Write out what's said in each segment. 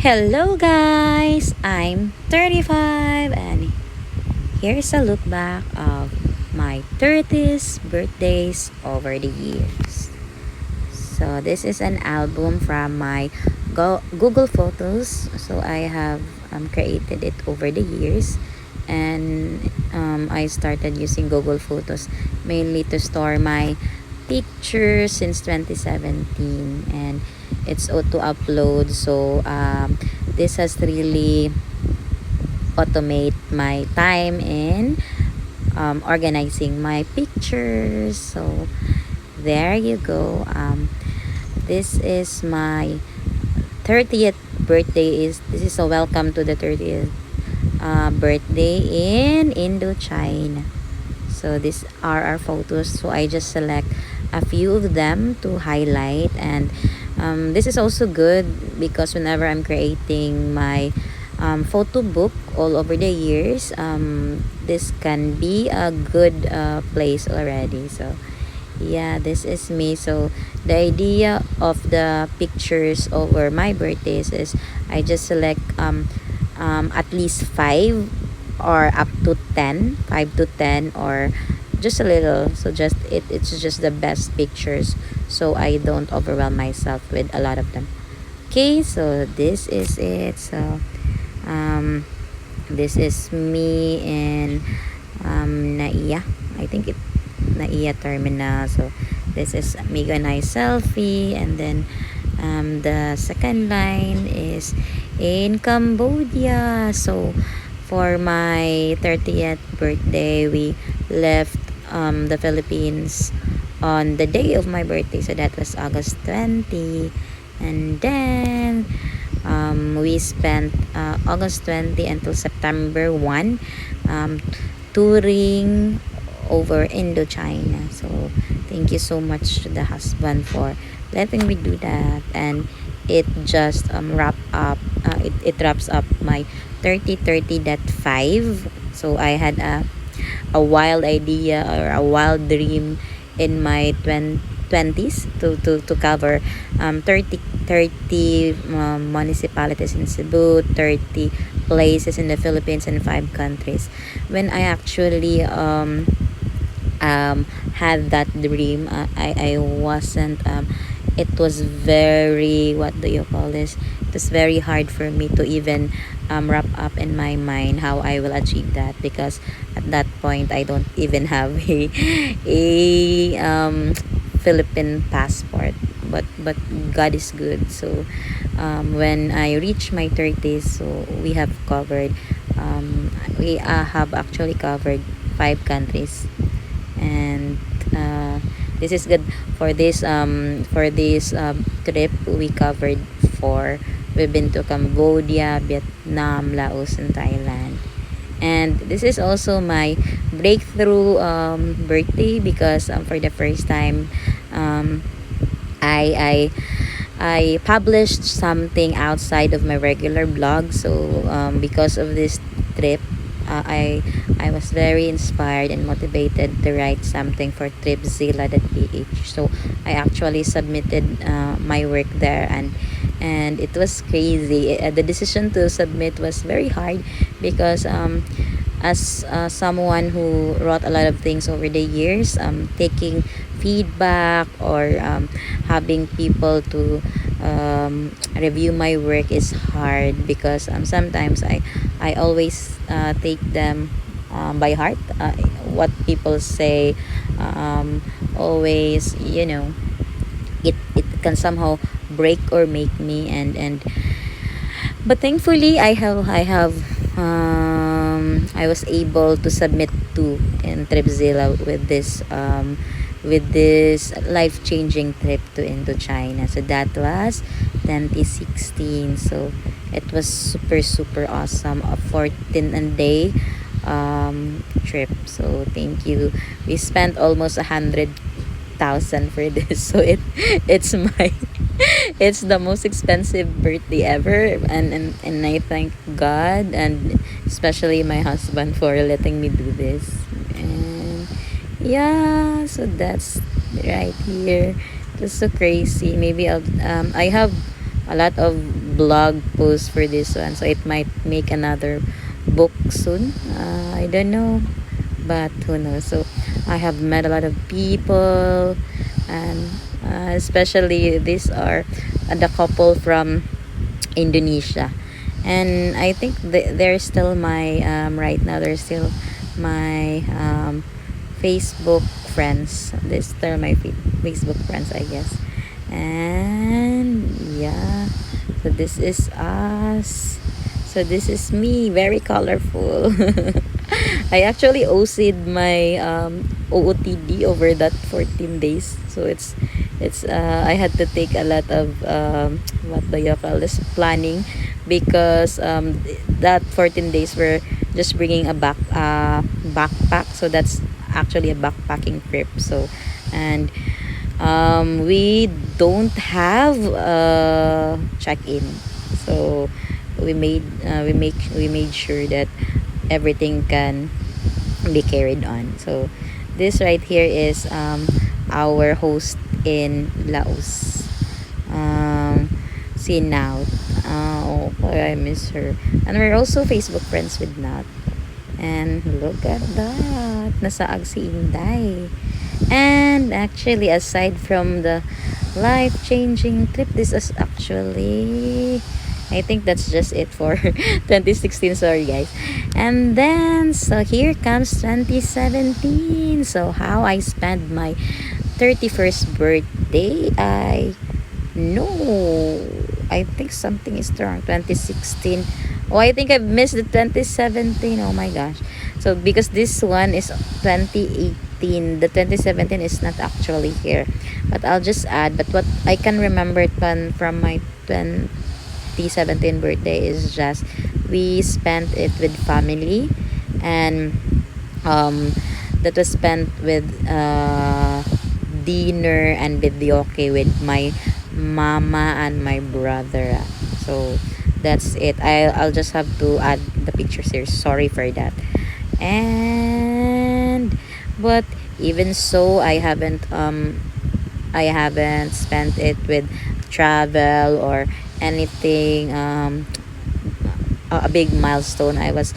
Hello guys, I'm 35 and here's a look back of my 30th birthdays over the years. So this is an album from my Google Photos. So I have created it over the years, and I started using Google Photos mainly to store my pictures since 2017, and it's auto upload. So this has really automate my time in organizing my pictures. So there you go. This is my 30th birthday. This is a welcome to the 30th birthday in Indochina. So these are our photos. So I just select a few of them to highlight, and this is also good because whenever I'm creating my photo book all over the years, this can be a good place already. So yeah, this is me. So the idea of the pictures over my birthdays is I just select at least five or up to 10, 5 to 10, or just a little. So it's just the best pictures, so I don't overwhelm myself with a lot of them. Okay, so this is it. So um this is me in Naiya. I think it Naiya terminal. So this is Migo and I selfie, and then the second line is in Cambodia. So for my 30th birthday, we left the Philippines on the day of my birthday. So that was August 20. And then we spent August 20 until September 1 touring over Indochina. So thank you so much to the husband for letting me do that. And it just it wraps up my 30-30.5. So I had a wild idea or a wild dream in my 20s to cover 30 municipalities in Cebu, 30 places in the Philippines, and 5 countries. When I actually had that dream, I wasn't it was very, what do you call this, it was very hard for me to even wrap up in my mind how I will achieve that, because at that point I don't even have a Philippine passport. But God is good. So when I reach my 30s, so we have covered we have actually covered 5 countries. And this is good. For this trip, we covered 4. We've been to Cambodia, Vietnam, Laos, and Thailand. And this is also my breakthrough birthday, because for the first time, um, I I published something outside of my regular blog. So because of this trip, I was very inspired and motivated to write something for tripzilla.ph. So I actually submitted my work there, and it was crazy. The decision to submit was very hard, because as someone who wrote a lot of things over the years, taking feedback or having people to review my work is hard, because sometimes I always take them by heart, what people say. Always, it can somehow break or make me. And but thankfully I was able to submit to in Tripzilla with this life-changing trip to Indochina. So that was 2016. So it was super super awesome, a 14 and day trip. So thank you. We spent almost 100,000 for this. So it's my it's the most expensive birthday ever, and I thank God, and especially my husband, for letting me do this. And yeah, so that's right here. It was so crazy. Maybe I have a lot of blog posts for this one, so it might make another book soon. I don't know, but who knows. So I have met a lot of people, and especially these are the couple from Indonesia, and I think they're still my right now they're still my Facebook friends. This they're my Facebook friends, I guess. And yeah, so this is us. So this is me, very colorful. I actually OC'd my OOTD over that 14 days. So it's I had to take a lot of what do you call this, planning, because that 14 days were just bringing a backpack. So that's actually a backpacking trip. So and we don't have check-in, so we made sure that everything can be carried on. So this right here is our host in Laos, si Naut. Oh, I miss her. And we're also Facebook friends with Nat. And look at that, nasaag si Inday. And actually, aside from the life-changing trip, this is actually, I think that's just it for 2016. Sorry, guys. And then, so here comes 2017. So, how I spent my 31st birthday, I know. I think something is wrong. 2016. Oh, I think I missed the 2017. Oh my gosh. So, because this one is 2018, the 2017 is not actually here. But I'll just add. But what I can remember it from my 2017 birthday is just we spent it with family, and that was spent with dinner and videoke with my mama and my brother. So that's it. I'll just have to add the pictures here. Sorry for that. And but even so, I haven't spent it with travel or anything, a big milestone. I was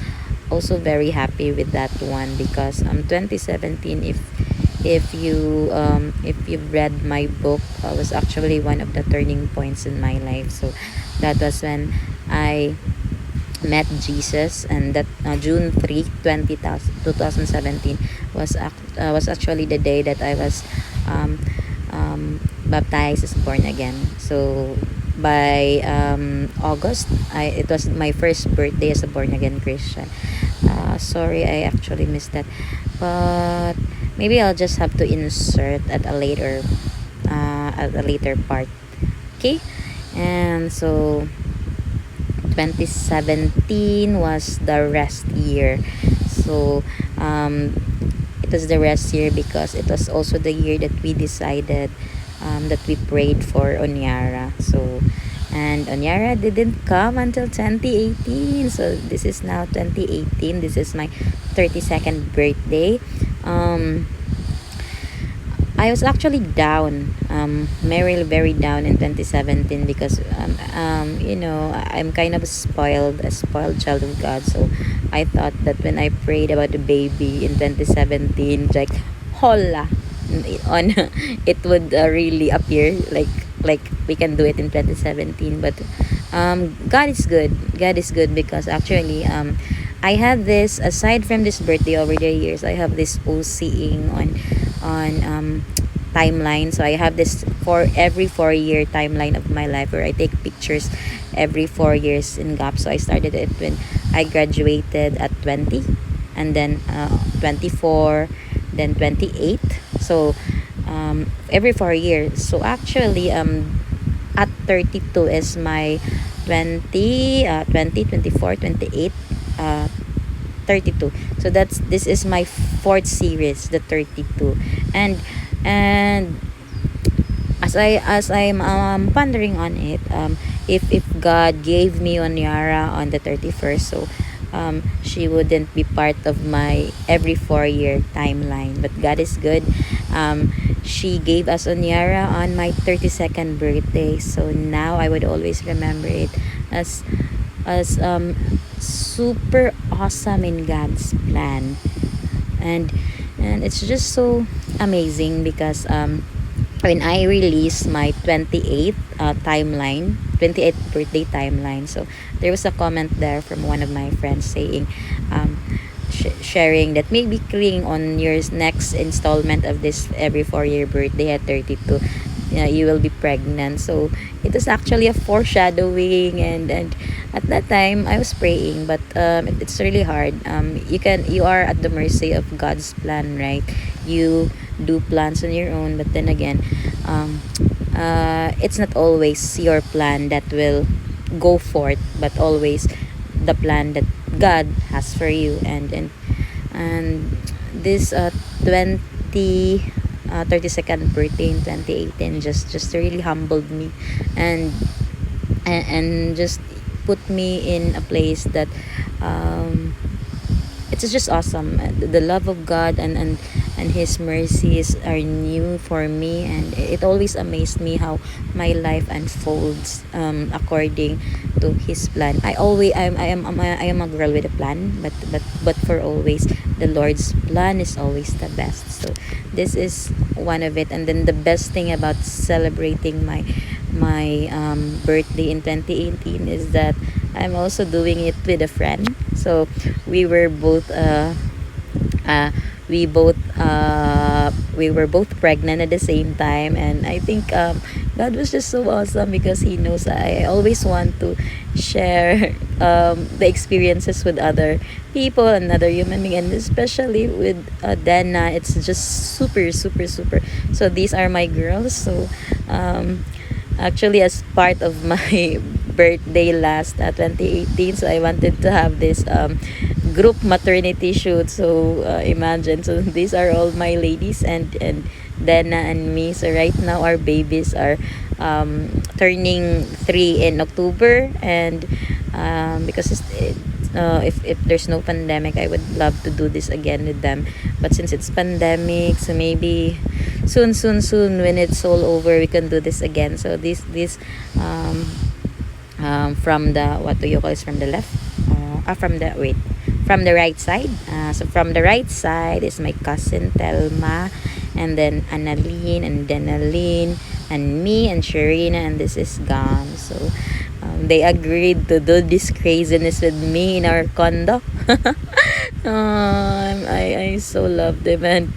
also very happy with that one, because 2017, if you've read my book, was actually one of the turning points in my life. So that was when I met Jesus, and that June 3, 2017 was actually the day that I was baptized as born again. So by August, it was my first birthday as a born again Christian. Sorry, I actually missed that, but maybe I'll just have to insert at a later part. Okay, and so 2017 was the rest year. So it was the rest year because it was also the year that we decided, that we prayed for Onyara. So and Onyara didn't come until 2018. So this is now 2018. This is my 32nd birthday. I was actually down, very, very down in 2017, because, I'm kind of a spoiled child of God. So I thought that when I prayed about the baby in 2017, like, hola, on it would really appear like we can do it in 2017. But God is good. God is good, because actually, I had this, aside from this birthday over the years, I have this OCing on timeline. So I have this for every 4 year timeline of my life, where I take pictures every 4 years in gap. So I started it when I graduated at 20, and then 24, then 28. So every 4 years. So actually, at 32 is my 24, 28, 32. So this is my fourth series, the 32. And as I'm pondering on it, if God gave me Onyara on the 31st, so she wouldn't be part of my every 4 year timeline. But God is good, She gave us Onyara on my 32nd birthday. So now I would always remember it as super awesome in God's plan. and and it's just so amazing because when I released my 28th birthday timeline, so there was a comment there from one of my friends saying, um, sharing that maybe clinging on your next installment of this every 4-year birthday at 32, you will be pregnant. So it was actually a foreshadowing, and at that time I was praying, but it's really hard. You are at the mercy of God's plan, right? You do plans on your own, but then again, um, it's not always your plan that will go forth, but always the plan that God has for you. And this 20 32nd birthday in 2018 just really humbled me, and and just put me in a place that um it's just awesome. The love of God and His mercies are new for me, and it always amazed me how my life unfolds according to His plan. I am a girl with a plan, but for always, the Lord's plan is always the best. So this is one of it. And then the best thing about celebrating my birthday in 2018 is that I'm also doing it with a friend. So we were both uh, we were both pregnant at the same time, and I think God was just so awesome because He knows I always want to share the experiences with other people, another human being, and especially with Dana. It's just super super super. So these are my girls. So actually, as part of my birthday last 2018, so I wanted to have this group maternity shoot. So imagine, so these are all my ladies, and Dana and me. So right now our babies are turning 3 in October, and because if there's no pandemic, I would love to do this again with them. But since it's pandemic, so maybe soon when it's all over, we can do this again. So this from the, what do you call this, from the left, from the, wait, from the right side. So from the right side is my cousin Telma, and then Annalyn and Denalyn, and me and Sharina, and this is Gam. So they agreed to do this craziness with me in our condo. I so love them, and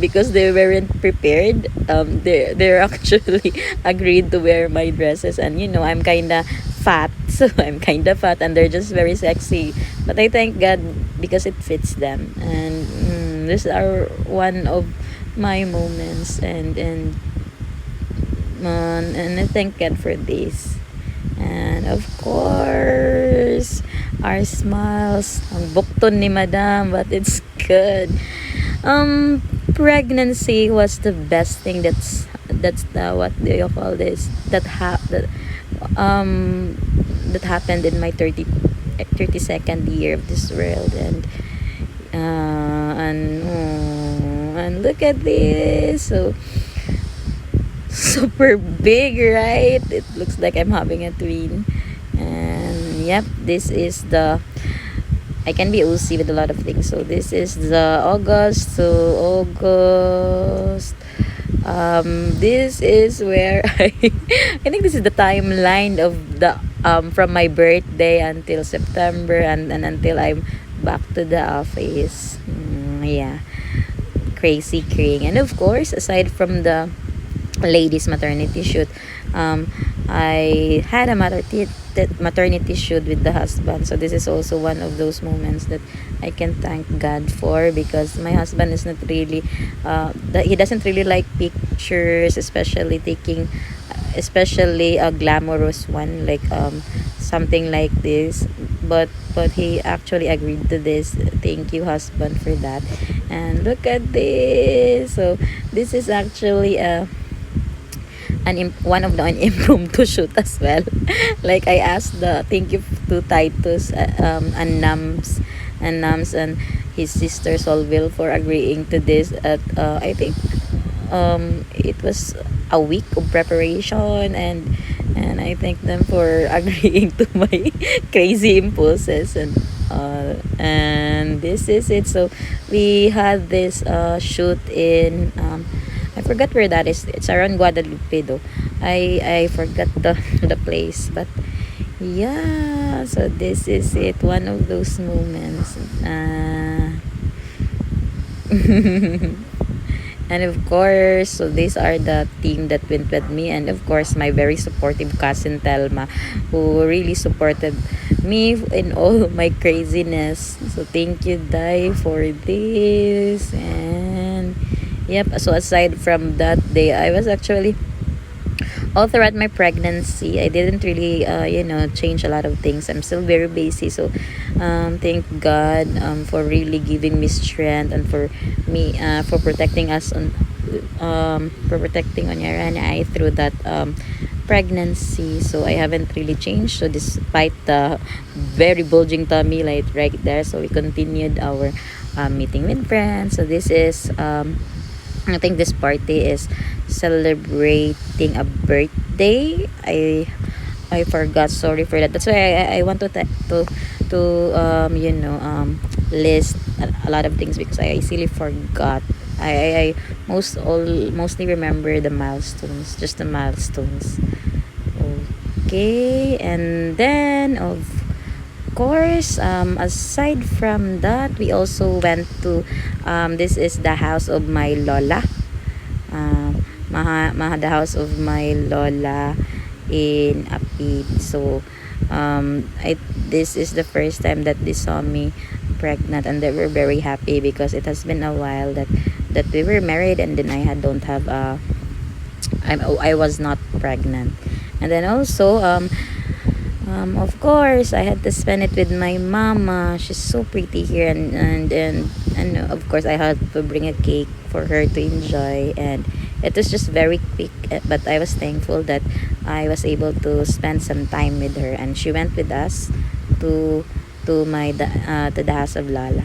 because they weren't prepared, they're actually agreed to wear my dresses, and I'm kinda fat, so I'm kinda fat, and they're just very sexy. But I thank God because it fits them, and these are one of my moments, and I thank God for this. And of course, our smiles. Ang bukton ni Madam, but it's good. Pregnancy was the best thing. That's the, what do you call this? That happened in my 32nd year of this world, and look at this. So super big, right? It looks like I'm having a twin. And yep, this is the, I can be OC with a lot of things. So this is the August to August. This is where I think this is the timeline of the from my birthday until September, and until I'm back to the office. Yeah, crazy cring. And of course, aside from the ladies maternity shoot, I had a maternity shoot with the husband. So this is also one of those moments that I can thank God for, because my husband is not really he doesn't really like pictures, especially a glamorous one, like something like this, but he actually agreed to this. Thank you, husband, for that. And look at this. So this is actually one of the impromptu shoot as well. Like I asked the, thank you to Titus and Nams, and his sister Solville for agreeing to this at I think it was a week of preparation, and I thank them for agreeing to my crazy impulses, and this is it. So we had this shoot in I forgot where that is. It's around Guadalupe though. I forgot the the place, but yeah. So this is it. One of those moments. And of course, so these are the team that went with me, and of course my very supportive cousin Telma, who really supported me in all my craziness. So thank you, Dai, for this. And yep, so aside from that day, I was actually all throughout my pregnancy, I didn't really change a lot of things. I'm still very busy. So thank God for really giving me strength, and for me for protecting us on for protecting Onyara and I through that pregnancy. So I haven't really changed. So despite the very bulging tummy like right there, so we continued our meeting with friends. So this is I think this party is celebrating a birthday. I forgot. Sorry for that. That's why I want to list a lot of things, because I easily forgot. I mostly remember the milestones, just the milestones. Okay, and then of course, aside from that, we also went to this is the house of my lola, the house of my lola in Apid. So this is the first time that they saw me pregnant, and they were very happy because it has been a while that we were married, and then don't have I was not pregnant. And then also of course, I had to spend it with my mama. She's so pretty here, and of course, I had to bring a cake for her to enjoy. And it was just very quick, but I was thankful that I was able to spend some time with her, and she went with us to to the house of Lala.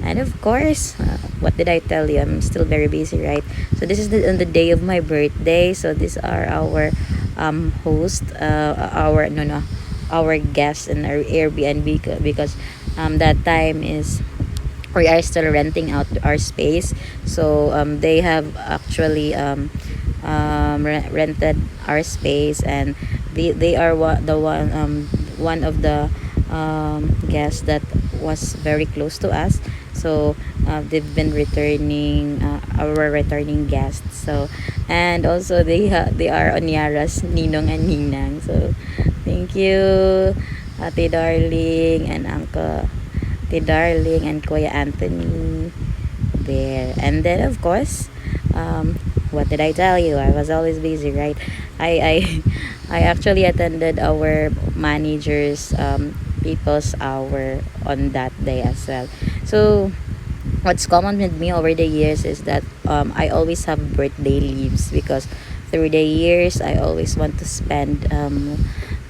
And of course, what did I tell you? I'm still very busy, right? So this is on the day of my birthday. So these are our host, our no no our guests in our Airbnb, because that time is we are still renting out our space. So they have actually rented our space, and they are one of the guests that was very close to us. So they've been returning, our returning guests. So, and also they are Onyara's ninong and ninang. So thank you, Ate Darling and Uncle Ate Darling and Kuya Anthony there. And then of course, what did I tell you? I was always busy, right? I I actually attended our manager's people's hour on that day as well. So what's common with me over the years is that I always have birthday leaves, because through the years I always want to spend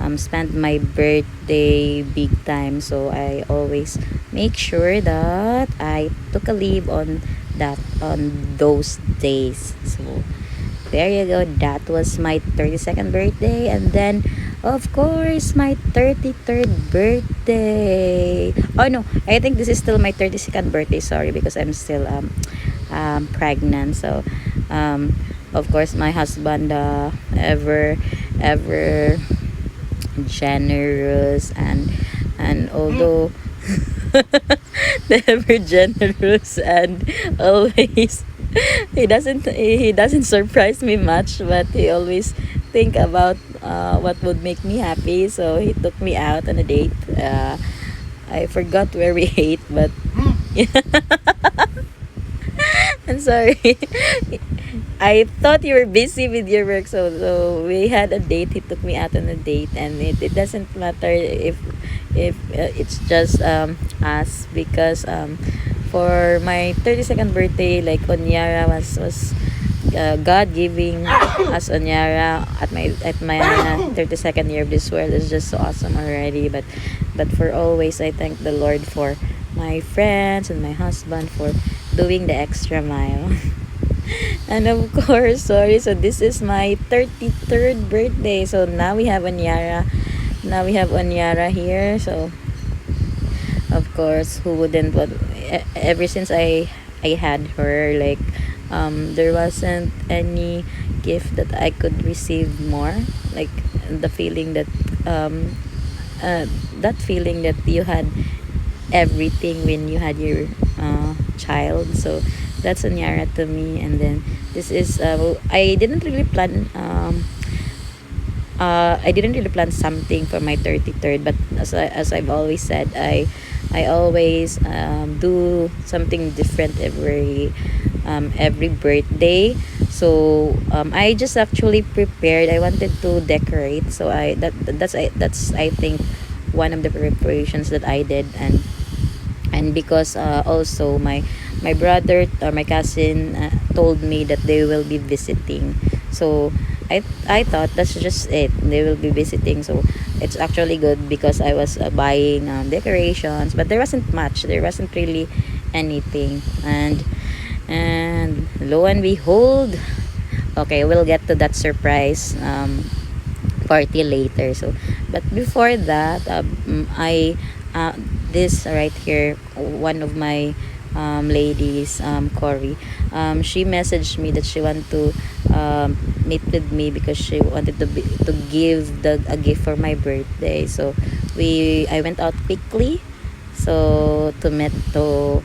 my birthday big time. So I always make sure that I took a leave on those days. So there you go. That was my 32nd birthday, and then of course my 33rd birthday. Oh no, I think this is still my 32nd birthday. Sorry, because I'm still pregnant. So of course my husband, ever generous, and although never generous, and always he doesn't surprise me much, but he always think about what would make me happy. So he took me out on a date. I forgot where we ate, but I'm sorry. I thought you were busy with your work, so we had a date. He took me out on a date, and it doesn't matter if it's just us, because for my 32nd birthday, like Onyara was God giving us Onyara at my 32nd year of this world is just so awesome already. But for always, I thank the Lord for my friends and my husband for doing the extra mile. And of course, sorry, so this is my 33rd birthday. So now we have Onyara. Now we have Onyara here. So of course, who wouldn't, but ever since I had her, like, there wasn't any gift that I could receive more, like the feeling um that feeling that you had everything when you had your child. So that's Onyara to me. And then this is I didn't really plan I didn't really plan something for my 33rd, but as I've always said, I always do something different every birthday. So I just actually prepared. I wanted to decorate, so that's I think one of the preparations that I did. And because also my brother or my cousin told me that they will be visiting, so I thought that's just it, they will be visiting. So it's actually good because I was buying decorations, but there wasn't much, there wasn't really anything. And lo and behold, okay, we'll get to that surprise party later. So but before that, I uh, this right here, one of my ladies, Cory, she messaged me that she want to meet with me because she wanted to give a gift for my birthday. So I went out quickly, so to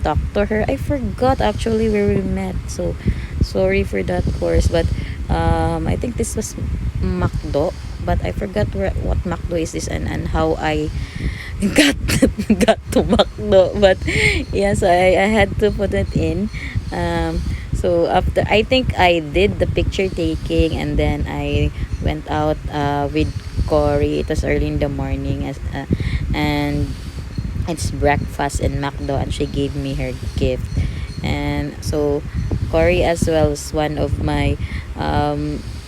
talk to her. I forgot actually where we met, so sorry for that, course. But I think this was Macdo, but I forgot what Macdo is this, and how I got got to Macdo. But yes, I had to put it in. So after, I think I did the picture taking, and then I went out with Cory. It was early in the morning, and it's breakfast in Macdo, and she gave me her gift. And so Cory as well is one of my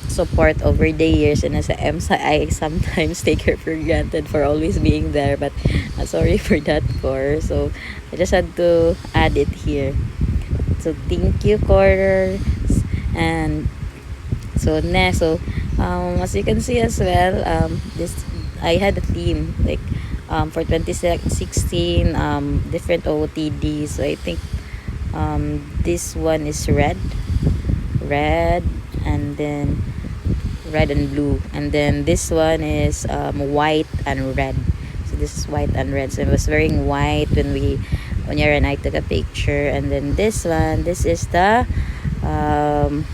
support over the years, and as I sometimes take her for granted for always being there. But sorry for that, Cor. So I just had to add it here. So thank you, Cor. And so next, so as you can see as well, this I had a theme, like for 2016, different OOTDs. So I think this one is red, and then red and blue, and then this one is white and red. So this is white and red, so I was wearing white when Yara and I took a picture. And then this is the um,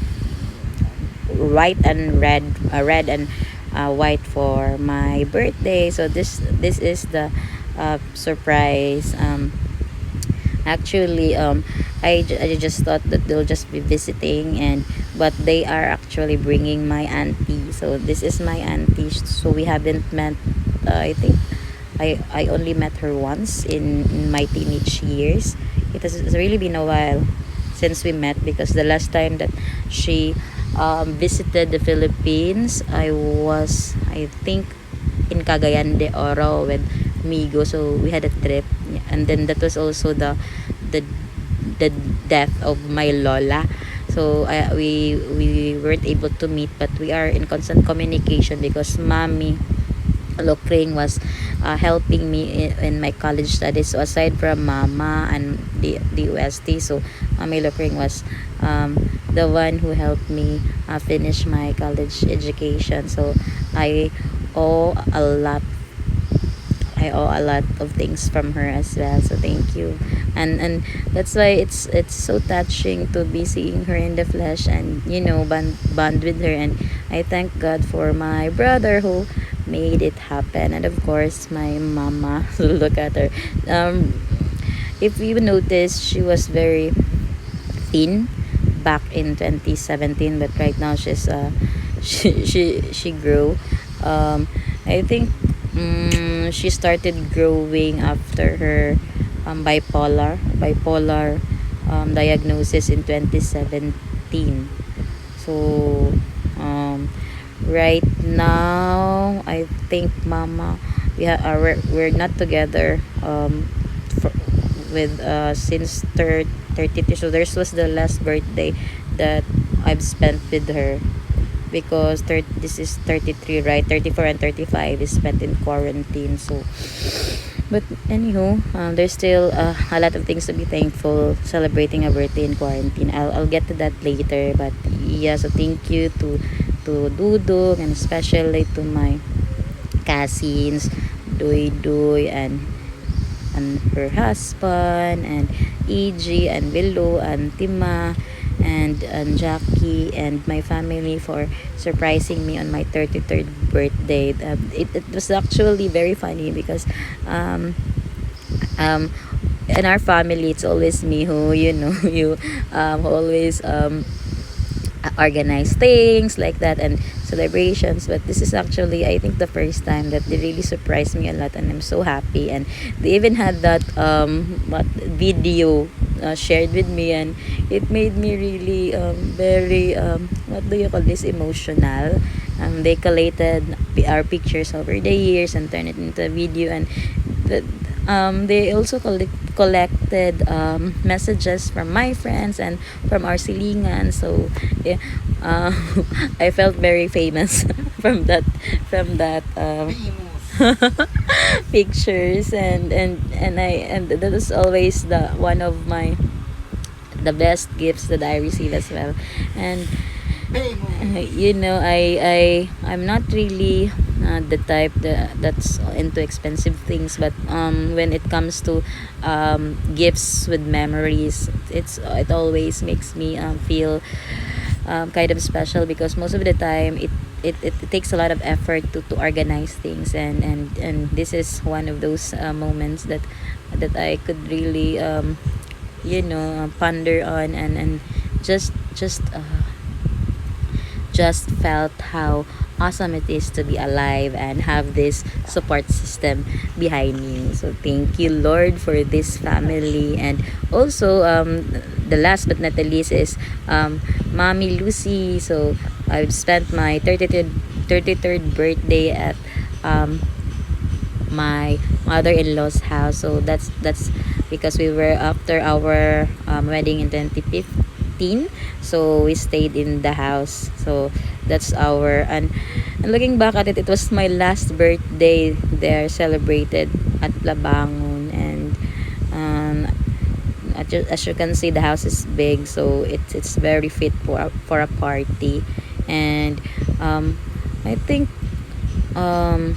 white and red and white for my birthday. So this is the surprise. Actually, I just thought that they'll just be visiting, but they are actually bringing my auntie. So this is my auntie. So we haven't met. I think I only met her once in my teenage years. It's really been a while since we met, because the last time that she visited the Philippines, I think in Cagayan de Oro with Migo. So we had a trip, and then that was also the the death of my lola. So we weren't able to meet, but we are in constant communication because mommy Lokring was helping me in my college studies. So aside from mama and the UST, so mommy Lokring was the one who helped me finish my college education. So I owe a lot I owe a lot of things from her as well. So thank you. And that's why it's so touching to be seeing her in the flesh, and bond with her. And I thank God for my brother who made it happen, and of course my mama. Look at her. If you notice, she was very thin back in 2017, but right now she's she grew. I think she started growing after her bipolar diagnosis in 2017. So right now I think mama, we're not together with since 32. So this was the last birthday that I've spent with her, because this is 33, right? 34 and 35 is spent in quarantine. So but anywho, there's still a lot of things to be thankful celebrating a birthday in quarantine. I'll get to that later. But yeah, so thank you to Dudong, and especially to my cousins, Doy Doy and her husband, and EG and Willow and Tima and Jackie and my family for surprising me on my 33rd birthday. It was actually very funny because um, um, in our family it's always me who, you who always organize things like that and celebrations. But this is actually, I think, the first time that they really surprised me a lot, and I'm so happy. And they even had that what video shared with me, and it made me really very what do you call this, emotional. They collated our pictures over the years and turned it into a video, and the, they also collected messages from my friends and from our silingan. So yeah, uh, I felt very famous from that pictures. And that was always the one of the best gifts that I receive as well. And I'm not really the type that's into expensive things, but when it comes to gifts with memories, it always makes me feel kind of special, because most of the time it takes a lot of effort to organize things, and this is one of those moments that I could really ponder on, and just felt how awesome it is to be alive and have this support system behind me. So thank you, Lord, for this family. And also, the last but not the least is Mommy Lucy. So I've spent my 33rd birthday at my mother-in-law's house. So that's because we were after our wedding in 2015, so we stayed in the house. So that's our and looking back at it, it was my last birthday there, celebrated at Labangon. And as you can see, the house is big, so it's very fit for a party. And I think um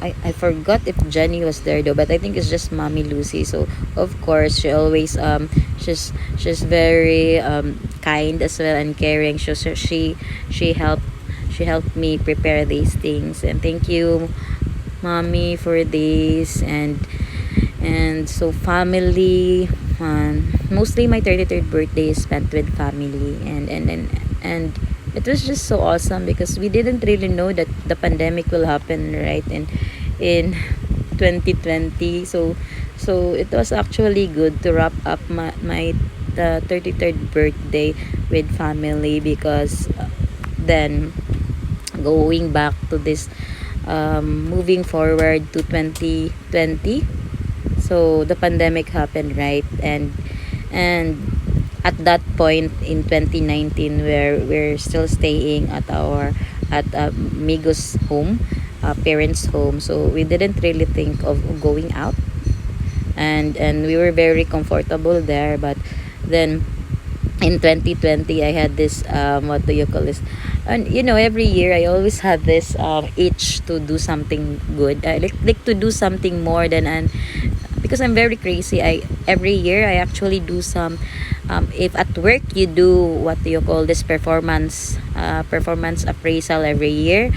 I forgot if Jenny was there though, but I think it's just Mommy Lucy. So of course she always she's very kind as well and caring. She helped me prepare these things, and thank you, Mommy, for this. And so family, mostly my 33rd birthday is spent with family, and it was just so awesome because we didn't really know that the pandemic will happen, right, in 2020. So it was actually good to wrap up my the 33rd birthday with family, because then going back to this, moving forward to 2020, so the pandemic happened, right? And at that point in 2019, where we're still staying at Migo's home, parents home, so we didn't really think of going out, and we were very comfortable there. But then in 2020, I had this what do you call this, and every year I always have this itch to do something good. I like to do something more than, and because I'm very crazy, I every year I actually do some, if at work you do what do you call this, performance appraisal every year.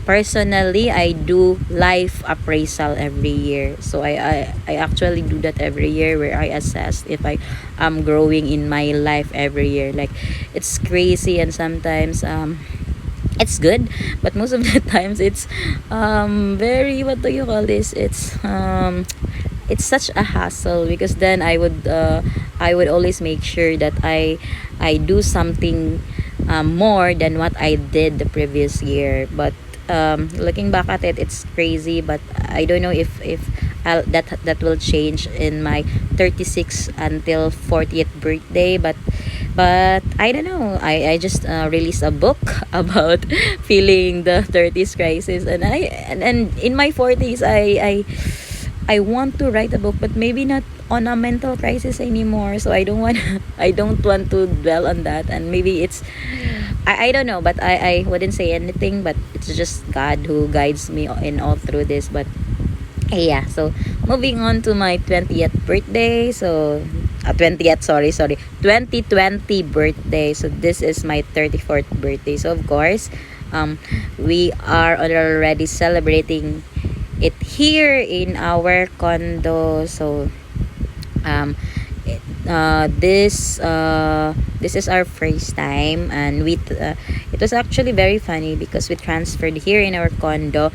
Personally, I do life appraisal every year. So I actually do that every year, where I assess if I am growing in my life every year. Like, it's crazy, and sometimes it's good, but most of the times it's very, what do you call this, it's such a hassle, because then I would always make sure that I do something more than what I did the previous year. But looking back at it, it's crazy. But I don't know if that will change in my 36 until 40th birthday. But I don't know. I just released a book about feeling the 30s crisis, and in my 40s I want to write a book, but maybe not on a mental crisis anymore. So I don't want I don't want to dwell on that. And maybe it's I don't know, but I wouldn't say anything. But it's just God who guides me in all through this. But yeah, so moving on to my 20th birthday. So 20th, sorry, 2020 birthday. So this is my 34th birthday. So of course, we are already celebrating it here in our condo. So um this is our first time, and it was actually very funny because we transferred here in our condo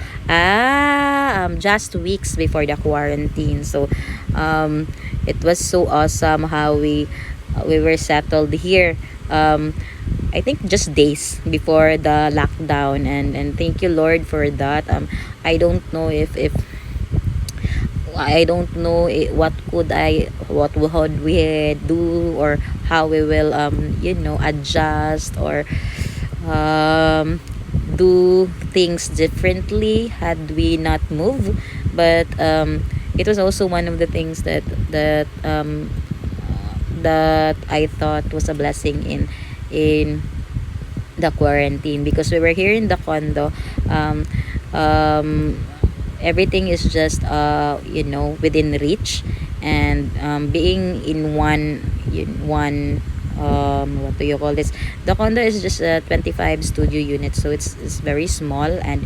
just weeks before the quarantine. So it was so awesome how we were settled here. I think just days before the lockdown, and thank you Lord for that. I don't know if I don't know what would we do, or how we will adjust, or um do things differently had we not moved. But it was also one of the things that I thought was a blessing in the quarantine, because we were here in the condo. um um Everything is just within reach, and being in one what do you call this, the condo is just a 25 studio unit, so it's very small. And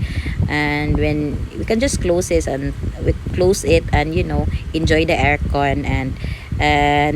when we can just close it, and we close it, and enjoy the aircon, and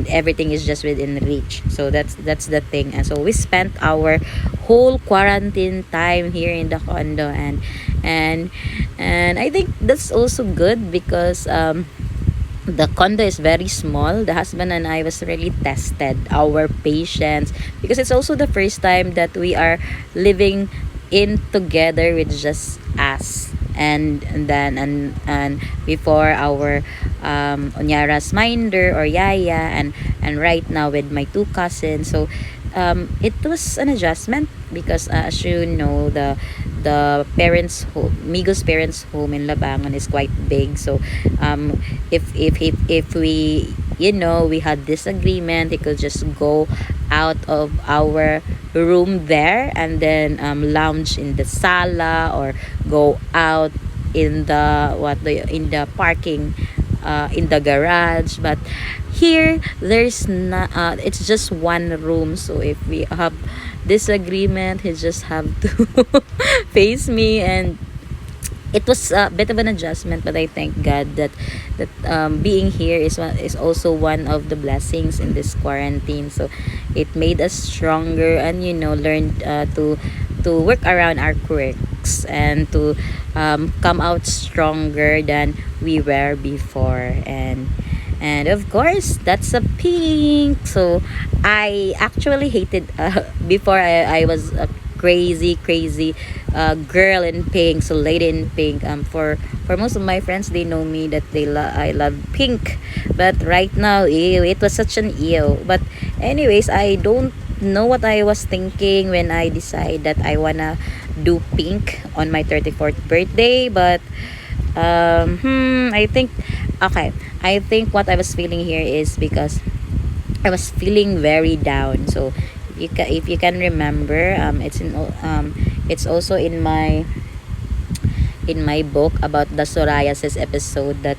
everything is just within reach. So that's the thing. And so we spent our whole quarantine time here in the condo, and and I think that's also good, because the condo is very small. The husband and I was really tested our patience, because it's also the first time that we are living in together with just us. And before our Onyara's minder or Yaya, and right now with my two cousins. So it was an adjustment, because as you know, the parents home, Migo's parents home in Labangon is quite big. So if we we had disagreement, he could just go out of our room there, and then lounge in the sala, or go out in the in the parking, in the garage. But here there's not, it's just one room. So if we have disagreement, he just have to face me. And it was a bit of an adjustment, but I thank God that being here is also one of the blessings in this quarantine. So it made us stronger, and learned to work around our quirks, and to come out stronger than we were before. And of course, that's a pink. So I actually hated before. I was a crazy girl in pink, so lady in pink. For most of my friends, they know me that I love pink. But right now, ew, it was such an ew. But anyways, I don't know what I was thinking when I decide that I wanna do pink on my 34th birthday. But I think, okay, I think what I was feeling here is because I was feeling very down. So if you can remember, it's also in my book about the psoriasis episode that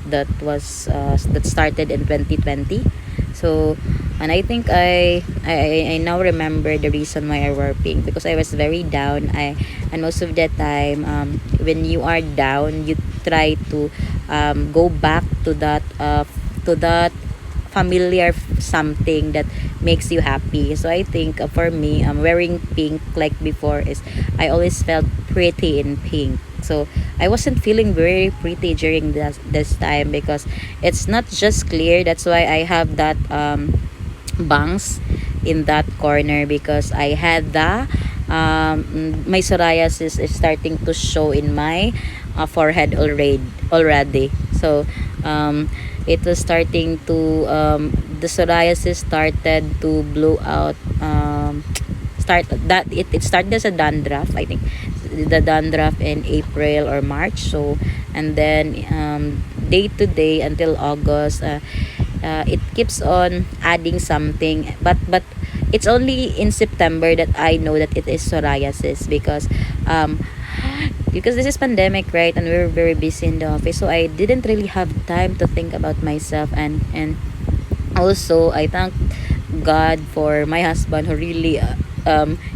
started in 2020. So, and I think I now remember the reason why I wore pink, because I was very down. And most of the time, when you are down, you try to go back to that familiar something that makes you happy. So I think, for me, wearing pink like before is, I always felt pretty in pink. So I wasn't feeling very pretty during this time, because it's not just clear. That's why I have that bangs in that corner, because I had my psoriasis is starting to show in my forehead already. So it was starting to the psoriasis started to blow out. It started as a dandruff, I think, the dandruff in April or March. So and then day to day until August, it keeps on adding something, but it's only in September that I know that it is psoriasis, because this is pandemic, right, and we were very busy in the office, so I didn't really have time to think about myself. And also I thank God for my husband, who really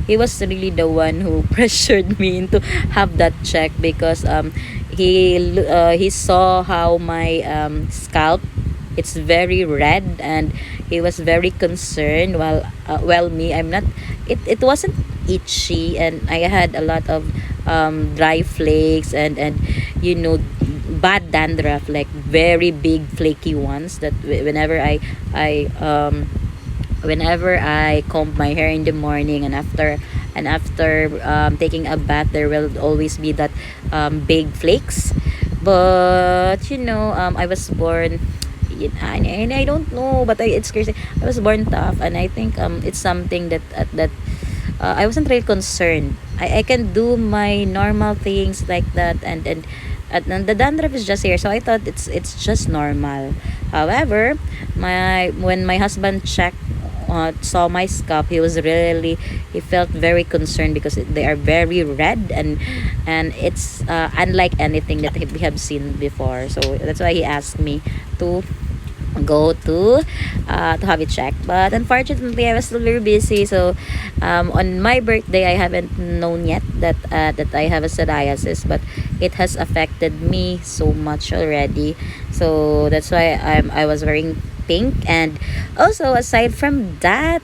he was really the one who pressured me into have that check, because he saw how my scalp, it's very red, and he was very concerned. Well, me, I'm not, it wasn't itchy, and I had a lot of dry flakes, and you know, bad dandruff, like very big flaky ones, that whenever I comb my hair in the morning, and after taking a bath, there will always be that big flakes. But I was born, and I don't know, but it's crazy. I was born tough, and I think it's something that I wasn't really concerned. I can do my normal things like that, and the dandruff is just here, so I thought it's just normal. However, my when my husband checked, saw my scalp, he felt very concerned, because they are very red, and it's unlike anything that we have seen before. So that's why he asked me to go to have it checked. But unfortunately, I was still very busy. So on my birthday, I haven't known yet that I have a psoriasis, but it has affected me so much already. So that's why I was wearing pink. And also, aside from that,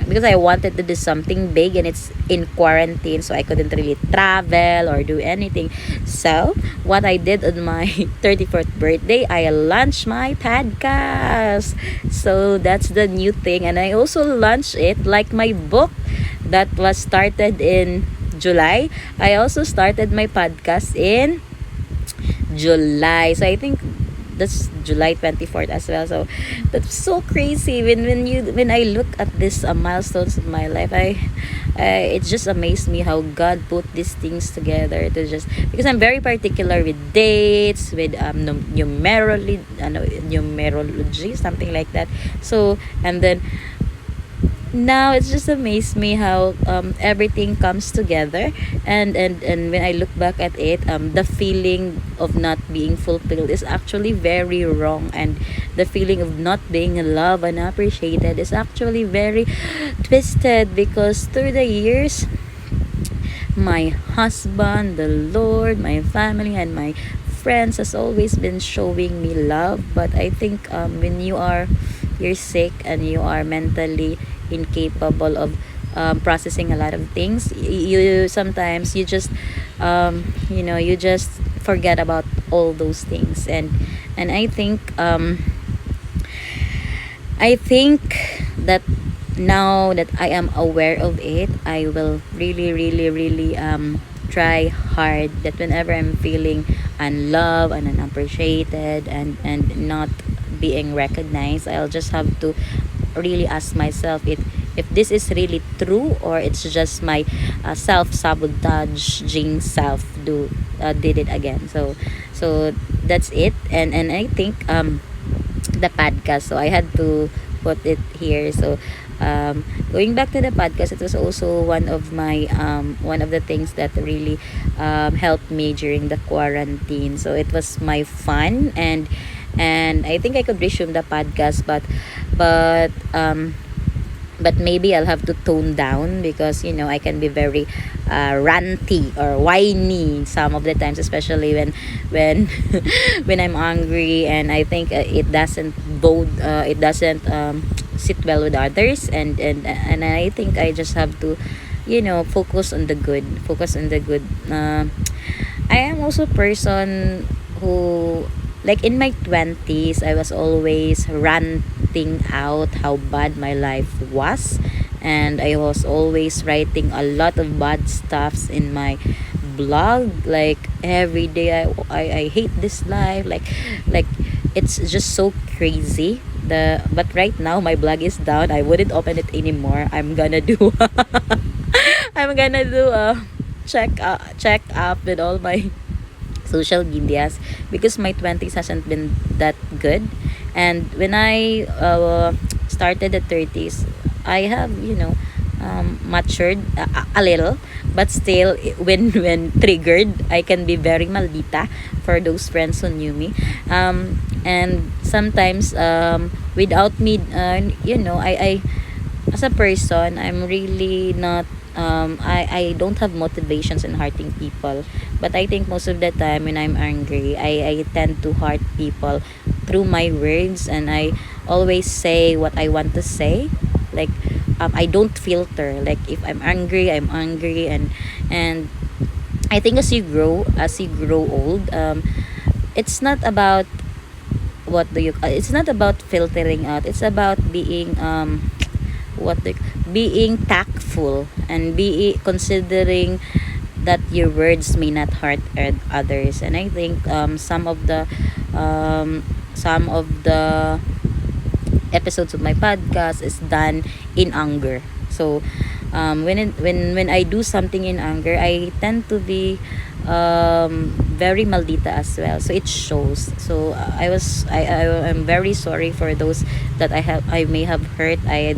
because I wanted to do something big, and it's in quarantine, so I couldn't really travel or do anything. So what I did on my 34th birthday, I launched my podcast. So that's the new thing. And I also launched it like my book that was started in July. I also started my podcast in July. So I think that's July 24th as well. So that's so crazy when I look at these milestones of my life. It just amazed me how God put these things together, to just because I'm very particular with dates, with numerology, something like that. So and then now it's just amazed me how everything comes together. And when I look back at it, the feeling of not being fulfilled is actually very wrong, and the feeling of not being loved and appreciated is actually very twisted, because through the years, my husband, the Lord, my family, and my friends has always been showing me love. But I think when you're sick and you are mentally incapable of processing a lot of things, you sometimes you just forget about all those things. And I think that now that I am aware of it, I will really, really, really try hard that whenever I'm feeling unloved and unappreciated, and not being recognized, I'll just have to really ask myself if this is really true, or it's just my self-sabotaging self did it again. So that's it. And I think the podcast, so I had to put it here. So going back to the podcast, it was also one of the things that really helped me during the quarantine. So it was my fun, and I think I could resume the podcast, but maybe I'll have to tone down, because I can be very ranty or whiny some of the times, especially when when I'm angry. And I think it doesn't sit well with others. And I think I just have to focus on the good. I am also a person who, like, in my 20s, I was always ranting out how bad my life was, and I was always writing a lot of bad stuffs in my blog. Like every day I hate this life, like it's just so crazy. The But right now my blog is down. I wouldn't open it anymore. I'm gonna do I'm gonna do a check up with all my social medias, because my 20s hasn't been that good. And when I started the 30s, I have, matured a little, but still, when triggered, I can be very maldita for those friends who knew me. And sometimes, without me, I as a person, I'm really not, I don't have motivations in hurting people. But I think most of the time when I'm angry, I tend to hurt people through my words, and I always say what I want to say. Like, I don't filter. Like, if I'm angry, I'm angry. And I think as you grow old, it's not about it's not about filtering out. It's about being being tactful, and be considering that your words may not hurt others. And I think some of the episodes of my podcast is done in anger. So when I do something in anger, I tend to be very maldita as well. So it shows. So I am very sorry for those that I may have hurt. I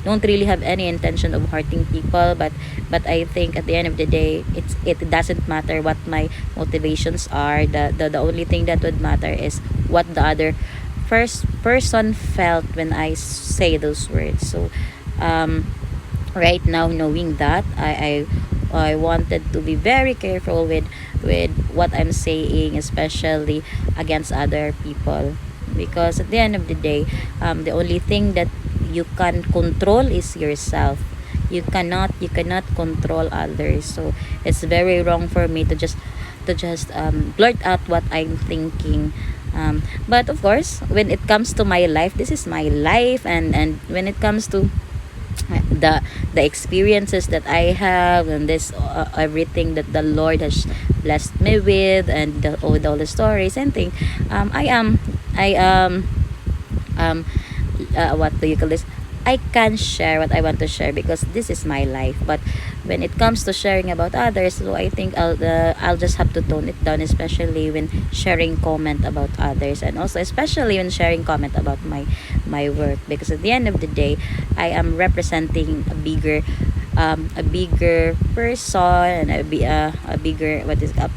don't really have any intention of hurting people, but I think at the end of the day, it doesn't matter what my motivations are. The only thing that would matter is what the other first person felt when I say those words. So right now, knowing that, I wanted to be very careful with what I'm saying, especially against other people, because at the end of the day, the only thing that you can control is yourself. You cannot control others. So it's very wrong for me to just blurt out what I'm thinking. But of course, when it comes to my life, this is my life, and when it comes to the the experiences that I have, and this everything that the Lord has blessed me with, and all the stories and things, I am what do you call this, I can share what I want to share, because this is my life. But when it comes to sharing about others, so I think I'll just have to tone it down, especially when sharing comment about others, and also especially when sharing comment about my work, because at the end of the day, I am representing a bigger person, and a bigger, what is a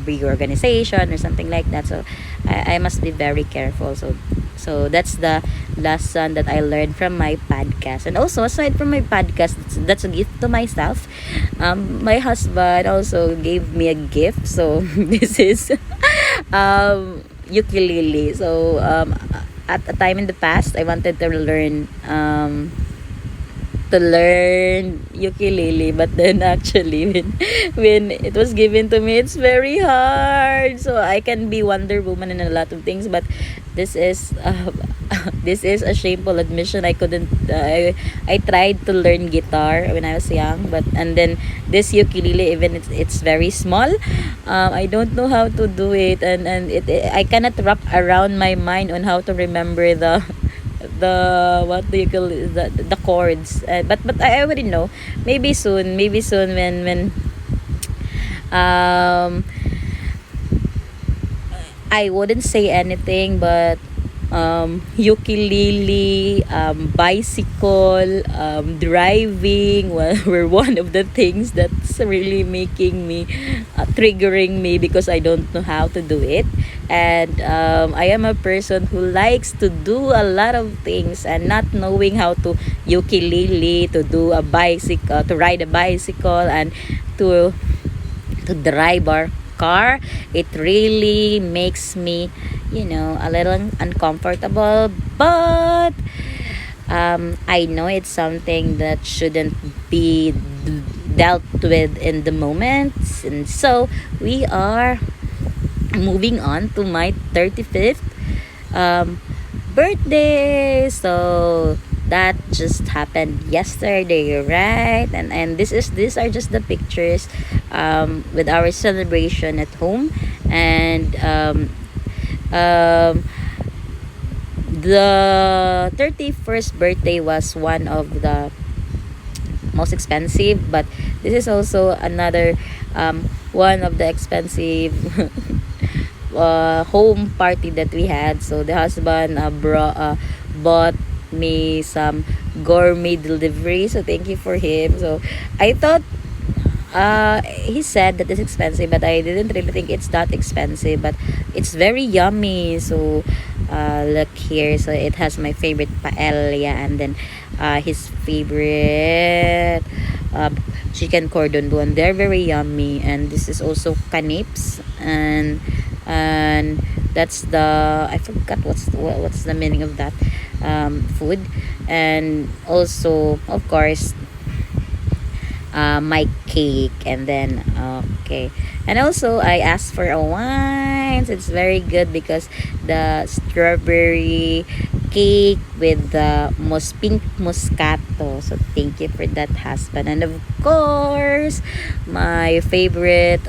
bigger organization or something like that. So I must be very careful. So that's the lesson that I learned from my podcast. And also, aside from my podcast, that's a gift to myself. My husband also gave me a gift. So this is ukulele. So at a time in the past, I wanted to learn ukulele, but then actually when it was given to me, it's very hard. So I can be Wonder Woman in a lot of things, but this is this is a shameful admission. I couldn't I tried to learn guitar when I was young, but and then this ukulele, even it's very small, I don't know how to do it, and I cannot wrap around my mind on how to remember the what do you call it, the chords. But I already know. Maybe soon when um I wouldn't say anything, but ukulele, bicycle, driving were one of the things that's really making me, triggering me, because I don't know how to do it. And I am a person who likes to do a lot of things, and not knowing how to ukulele, to do a bicycle, to ride a bicycle, and to drive our car, it really makes me, a little uncomfortable. But I know it's something that shouldn't be dealt with in the moment. And so we are moving on to my 35th birthday. So that just happened yesterday, right? And these are just the pictures with our celebration at home. And um, the 31st birthday was one of the most expensive, but this is also another one of the expensive home party that we had. So the husband bought me some gourmet delivery, so thank you for him. So I thought he said that it's expensive, but I didn't really think it's that expensive, but it's very yummy. So look here, so it has my favorite paella, and then his favorite uh, chicken cordon bleu. They're very yummy. And this is also canips, and that's the, I forgot what's the meaning of that food. And also, of course, my cake. And then okay, and also I asked for a wine. So it's very good because the strawberry cake with the pink moscato. So thank you for that, husband. And of course, my favorite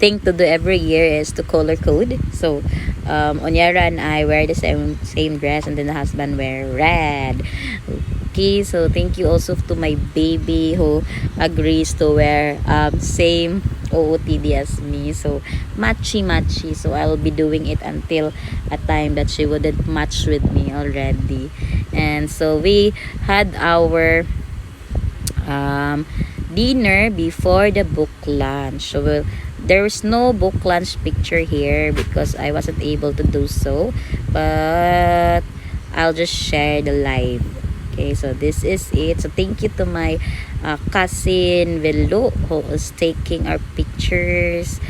thing to do every year is to color code. So Onyara and I wear the same dress, and then the husband wear red. Okay, so thank you also to my baby who agrees to wear same OOTD as me. So matchy. So I'll be doing it until a time that she wouldn't match with me already. And so we had our dinner before the book lunch. So there's no book lunch picture here because I wasn't able to do so, but I'll just share the live. Okay, so this is it. So thank you to my cousin Velo who is taking our pictures.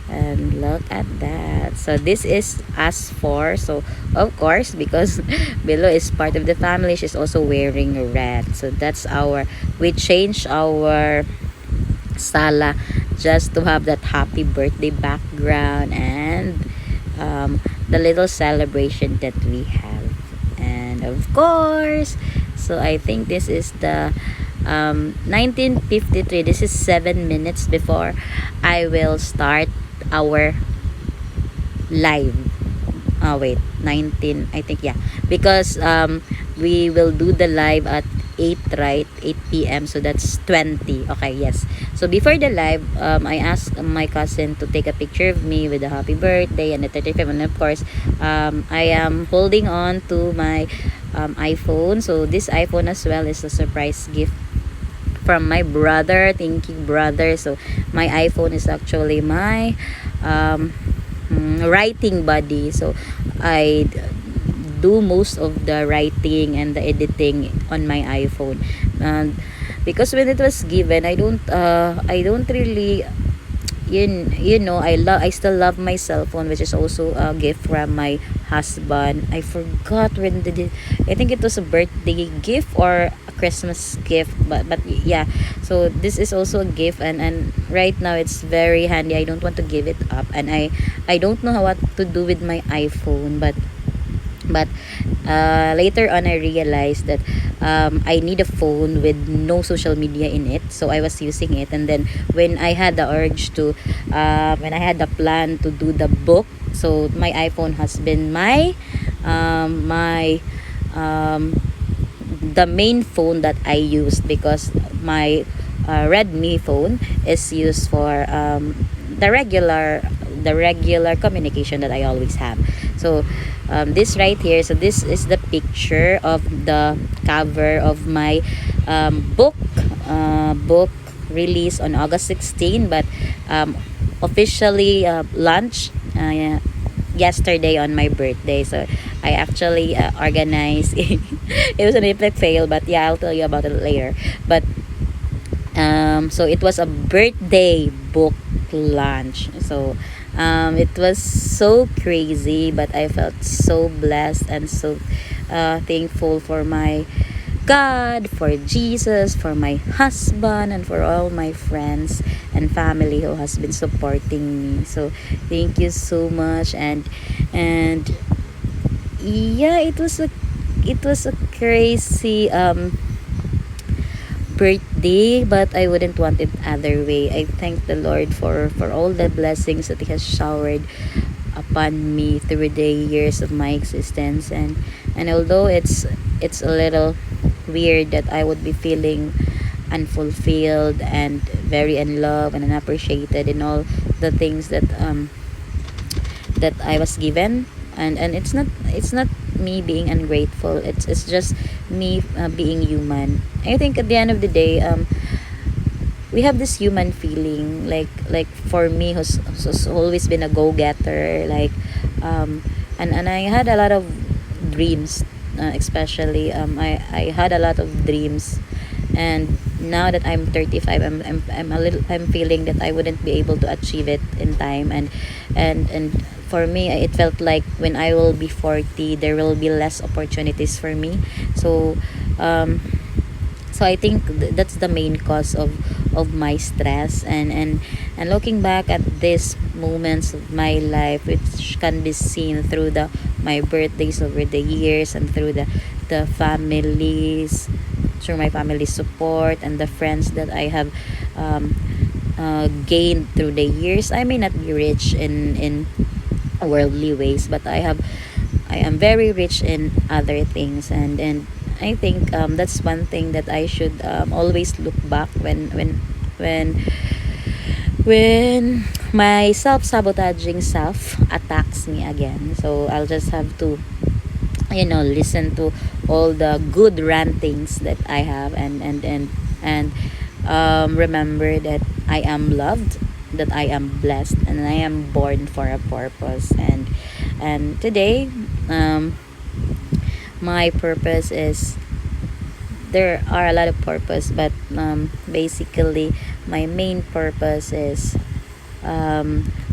And look at that. So this is us four. So of course, because Velo is part of the family, she's also wearing red. So that's we changed our sala just to have that happy birthday background and the little celebration that we have. And of course, so I think this is the 1953. This is 7 minutes before I will start our live. Oh wait, 19, I think, yeah, because we will do the live at 8, right? 8 p.m. So that's 20. Okay, yes. So before the live, I asked my cousin to take a picture of me with a happy birthday and the 35. And of course, I am holding on to my iPhone. So this iPhone as well is a surprise gift from my brother. Thank you, brother. So my iPhone is actually my writing buddy. So I do most of the writing and the editing on my iPhone. And because when it was given, I don't really, I still love my cell phone, which is also a gift from my husband. I forgot when did it, I think it was a birthday gift or a Christmas gift, but yeah. So this is also a gift, and right now it's very handy. I don't want to give it up, and I don't know what to do with my iPhone, but later on I realized that I need a phone with no social media in it, so I was using it. And then when I had the urge to when I had the plan to do the book, so my iPhone has been my the main phone that I used, because my Redmi phone is used for the regular communication that I always have. So this right here, so this is the picture of the cover of my book released on August 16, but officially launched yesterday on my birthday. So I actually organized it was an epic fail, but yeah, I'll tell you about it later. But so it was a birthday book launch. So it was so crazy, but I felt so blessed and so thankful for my God, for Jesus, for my husband, and for all my friends and family who has been supporting me. So thank you so much. And yeah, it was a it was a crazy birthday, but I wouldn't want it other way. I thank the Lord for all the blessings that He has showered upon me through the years of my existence. And although it's a little weird that I would be feeling unfulfilled and very in love and unappreciated in all the things that I was given, and it's not me being ungrateful. It's just me being human. I think at the end of the day, we have this human feeling, like for me, who's always been a go-getter, like and I had a lot of dreams, especially I had a lot of dreams. And now that I'm 35, I'm feeling that I wouldn't be able to achieve it in time. And for me, it felt like when I will be 40, there will be less opportunities for me. So um so I think that's the main cause of my stress. And looking back at these moments of my life, which can be seen through the my birthdays over the years, and through the families, through my family support, and the friends that I have um, gained through the years. I may not be rich in worldly ways, but I am very rich in other things. And I think that's one thing that I should always look back when when my self-sabotaging self attacks me again. So I'll just have to, listen to all the good rantings that I have, and remember that I am loved, that I am blessed, and I am born for a purpose. And today, my purpose is, there are a lot of purpose, but basically my main purpose is,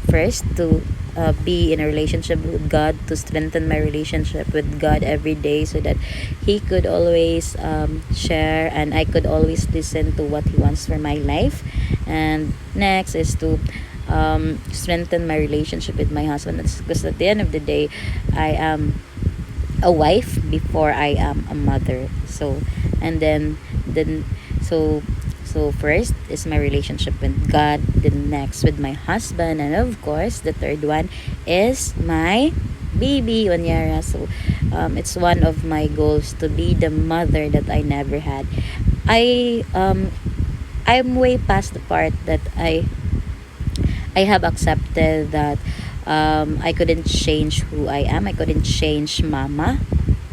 first, to be in a relationship with God, to strengthen my relationship with God every day, so that He could always share, and I could always listen to what He wants for my life. And next is to strengthen my relationship with my husband. That's because at the end of the day, I am a wife before I am a mother. So, and then so so first is my relationship with God, then next with my husband, and of course the third one is my baby Onyara. So it's one of my goals to be the mother that I never had. I I'm way past the part that I have accepted that I couldn't change who I am. I couldn't change mama,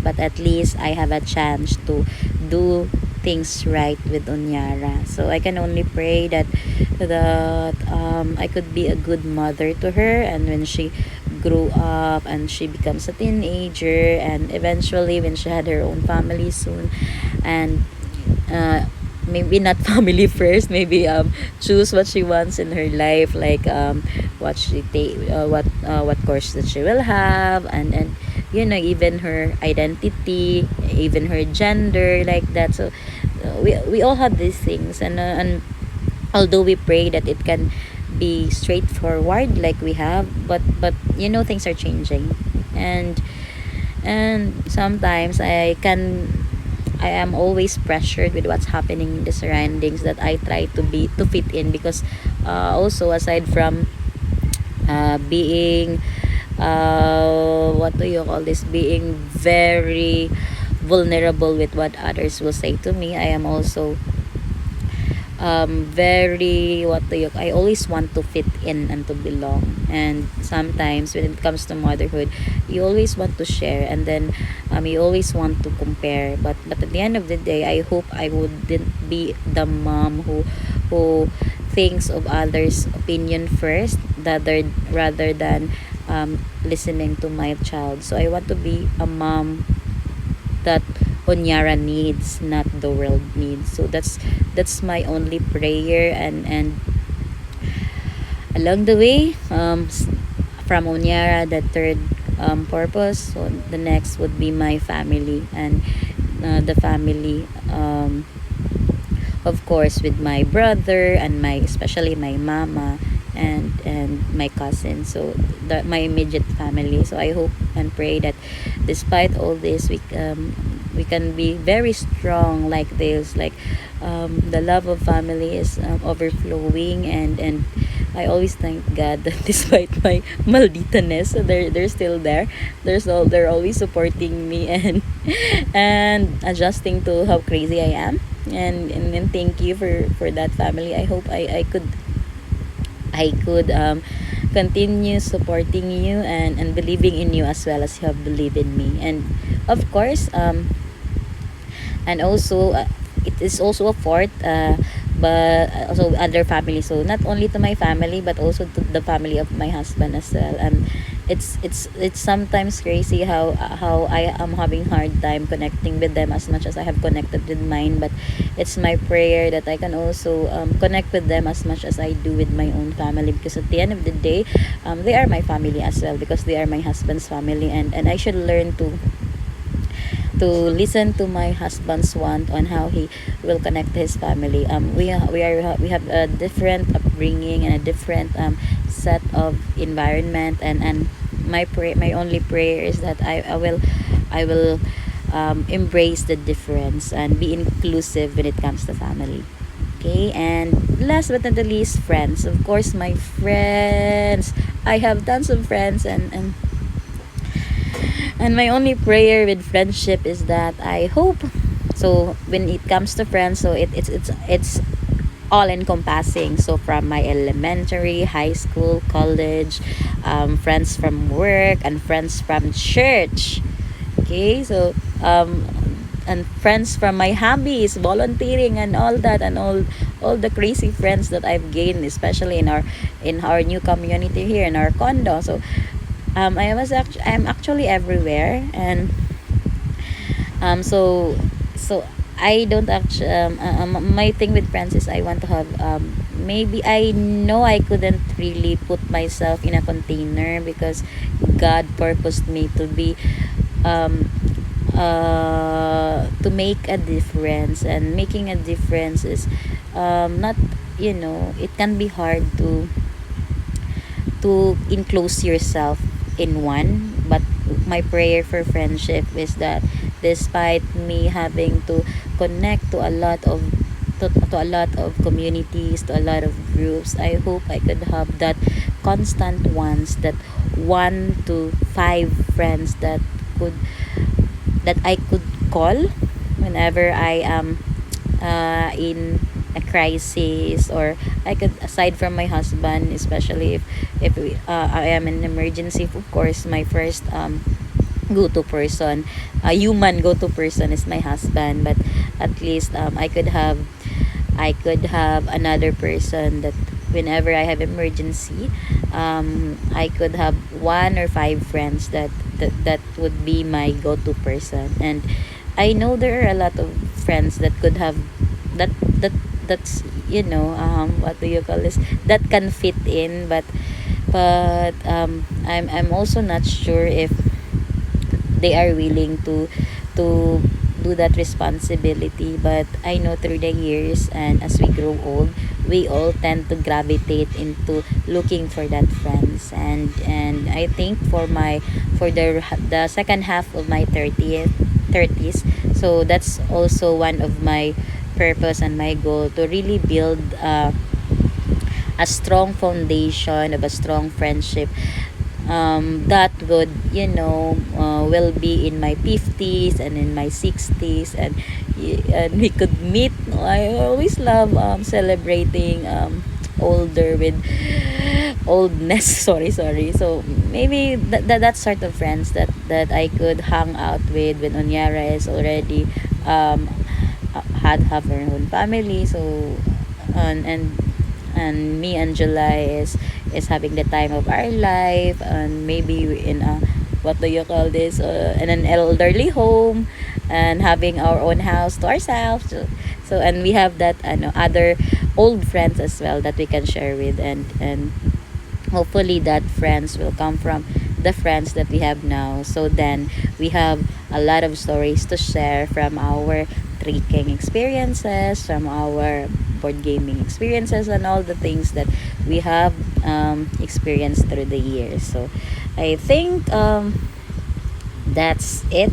but at least I have a chance to do things right with Onyara. So I can only pray that I could be a good mother to her, and when she grew up and she becomes a teenager, and eventually when she had her own family soon, and uh, maybe not family first, maybe choose what she wants in her life, like what she take what course that she will have, and even her identity, even her gender, like that. So we all have these things, and although we pray that it can be straightforward like we have, but things are changing. And and sometimes I am always pressured with what's happening in the surroundings, that I try to fit in, because also, aside from being what do you call this, being very vulnerable with what others will say to me, I am also very, what do you, I always want to fit in and to belong. And sometimes when it comes to motherhood, you always want to share, and then you always want to compare, but at the end of the day, I hope I wouldn't be the mom who thinks of others opinion first, rather than listening to my child. So I want to be a mom that Onyara needs, not the world needs. So that's my only prayer. And along the way, from Onyara, the third purpose, so the next would be my family. And the family, of course, with my brother and my, especially my mama, and my cousin, so my immediate family. So I hope and pray that despite all this, we can be very strong like this, like the love of family is overflowing, and I always thank God that despite my malditaness, they're still there. They're always supporting me and adjusting to how crazy I am. And thank you for that family. I hope I could continue supporting you and believing in you as well as you have believed in me. And of course, and also it is also a fort, but also other family, so not only to my family but also to the family of my husband as well. It's sometimes crazy how I am having hard time connecting with them as much as I have connected with mine, but it's my prayer that I can also connect with them as much as I do with my own family, because at the end of the day, they are my family as well, because they are my husband's family, and I should learn to listen to my husband's want on how he will connect to his family. We have a different upbringing and a different set of environment, and my only prayer is that I will embrace the difference and be inclusive when it comes to family. Okay, and last but not the least, friends. Of course, my friends. I have tons of friends, and my only prayer with friendship is that I hope, so when it comes to friends, so it's all encompassing. So from my elementary, high school, college, friends from work, and friends from church. Okay, so and friends from my hobbies, volunteering, and all that, and all the crazy friends that I've gained, especially in our new community here in our condo. So I'm actually everywhere, and so I don't actually my thing with friends is I want to have, maybe I know I couldn't really put myself in a container, because God purposed me to be to make a difference, and making a difference is not, it can be hard to enclose yourself in one. But my prayer for friendship is that despite me having to connect to a lot of to a lot of communities, to a lot of groups, I hope I could have that constant ones, that 1 to 5 friends could that I could call whenever I am in a crisis, or I could, aside from my husband, especially if I am in an emergency. Of course, my first go-to person, a human go-to person, is my husband. But at least I could have another person that whenever I have emergency, I could have 1 or 5 friends that would be my go-to person. And I know there are a lot of friends that could have that that that's what do you call this, that can fit in, but I'm also not sure if they are willing to do that responsibility. But I know through the years, and as we grow old, we all tend to gravitate into looking for that friends. And I think for the second half of my 30s, so that's also one of my purpose and my goal, to really build a strong foundation of a strong friendship, that would, will be in my 50s and in my 60s, and we could meet. I always love celebrating older with oldness. Sorry. So maybe that sort of friends that I could hang out with when Onyara is already had have her own family. So and me and July is having the time of our life, and maybe in a, what do you call this, in an elderly home, and having our own house to ourselves. So and we have that other old friends as well that we can share with, and hopefully that friends will come from the friends that we have now. So then we have a lot of stories to share from our trekking experiences, from our board gaming experiences and all the things that we have experienced through the years. So I think that's it.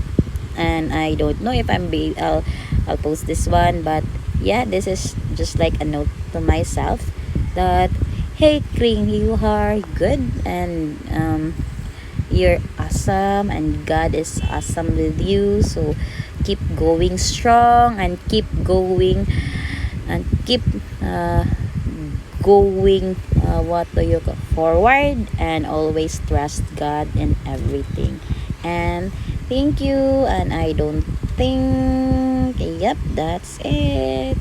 And I don't know if I'll post this one, but yeah, this is just like a note to myself that hey Kring, you are good, and you're awesome, and God is awesome with you. So keep going strong, and keep going, and keep going what do you call forward, and always trust God in everything. And thank you, and I don't think, yep, that's it.